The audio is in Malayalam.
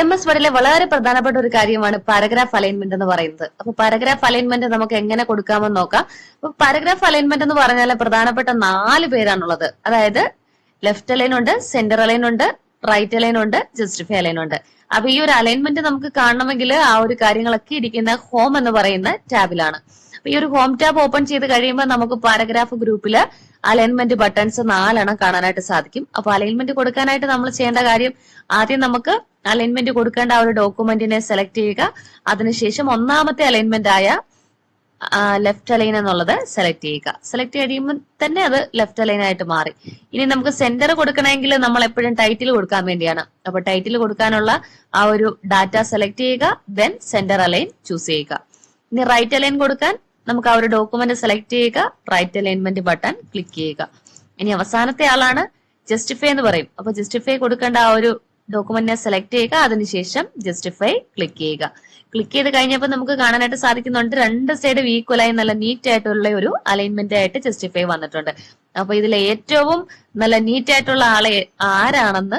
MS വേർഡിലെ വളരെ പ്രധാനപ്പെട്ട ഒരു കാര്യമാണ് പാരഗ്രാഫ് അലൈൻമെന്റ് എന്ന് പറയുന്നത്. അപ്പൊ പാരഗ്രാഫ് അലൈൻമെന്റ് നമുക്ക് എങ്ങനെ കൊടുക്കാമെന്ന് നോക്കാം. അപ്പൊ പാരഗ്രാഫ് അലൈൻമെന്റ് എന്ന് പറഞ്ഞാൽ പ്രധാനപ്പെട്ട 4 പേരാണുള്ളത്. അതായത് ലെഫ്റ്റ് അലൈൻ ഉണ്ട്, സെന്റർ അലൈൻ ഉണ്ട്, റൈറ്റ് അലൈൻ ഉണ്ട്, ജസ്റ്റിഫൈ അലൈൻ ഉണ്ട്. അപ്പൊ ഈ ഒരു അലൈൻമെന്റ് നമുക്ക് കാണണമെങ്കിൽ ആ ഒരു കാര്യങ്ങളൊക്കെ ഇരിക്കുന്ന ഹോം എന്ന് പറയുന്ന ടാബിലാണ്. അപ്പൊ ഈ ഒരു ഹോം ടാബ് ഓപ്പൺ ചെയ്ത് കഴിയുമ്പോൾ നമുക്ക് പാരഗ്രാഫ് ഗ്രൂപ്പില് അലൈൻമെന്റ് ബട്ടൺസ് 4 കാണാനായിട്ട് സാധിക്കും. അപ്പൊ അലൈൻമെന്റ് കൊടുക്കാനായിട്ട് നമ്മൾ ചെയ്യേണ്ട കാര്യം, ആദ്യം നമുക്ക് അലൈൻമെന്റ് കൊടുക്കേണ്ട ആ ഒരു ഡോക്യുമെന്റിനെ സെലക്ട് ചെയ്യുക. അതിനുശേഷം ഒന്നാമത്തെ അലൈൻമെന്റ് ആയ ലെഫ്റ്റ് അലൈൻ എന്നുള്ളത് സെലക്ട് ചെയ്യുക. സെലക്ട് കഴിയുമ്പോൾ തന്നെ അത് ലെഫ്റ്റ് അലൈൻ ആയിട്ട് മാറി. ഇനി നമുക്ക് സെന്റർ കൊടുക്കണമെങ്കിൽ നമ്മൾ എപ്പോഴും ടൈറ്റിൽ കൊടുക്കാൻ വേണ്ടിയാണ്. അപ്പൊ ടൈറ്റിൽ കൊടുക്കാനുള്ള ആ ഒരു ഡാറ്റ സെലക്ട് ചെയ്യുക, ദെൻ സെന്റർ അലൈൻ ചൂസ് ചെയ്യുക. ഇനി റൈറ്റ് അലൈൻ കൊടുക്കാൻ നമുക്ക് ആ ഒരു ഡോക്യുമെന്റ് സെലക്ട് ചെയ്യുക, റൈറ്റ് അലൈൻമെന്റ് ബട്ടൺ ക്ലിക്ക് ചെയ്യുക. ഇനി അവസാനത്തെ ആളാണ് ജസ്റ്റിഫൈ എന്ന് പറയും. അപ്പൊ ജസ്റ്റിഫൈ കൊടുക്കേണ്ട ആ ഒരു ഡോക്യുമെന്റിനെ സെലക്ട് ചെയ്യുക, അതിനുശേഷം ജസ്റ്റിഫൈ ക്ലിക്ക് ചെയ്യുക. ക്ലിക്ക് ചെയ്ത് കഴിഞ്ഞപ്പോൾ നമുക്ക് കാണാനായിട്ട് സാധിക്കുന്നുണ്ട് 2 സൈഡും ഈക്വലായി നല്ല നീറ്റ് ആയിട്ടുള്ള ഒരു അലൈൻമെന്റ് ആയിട്ട് ജസ്റ്റിഫൈ വന്നിട്ടുണ്ട്. അപ്പൊ ഇതിലെ ഏറ്റവും നല്ല നീറ്റ് ആയിട്ടുള്ള ആളെ ആരാണെന്ന്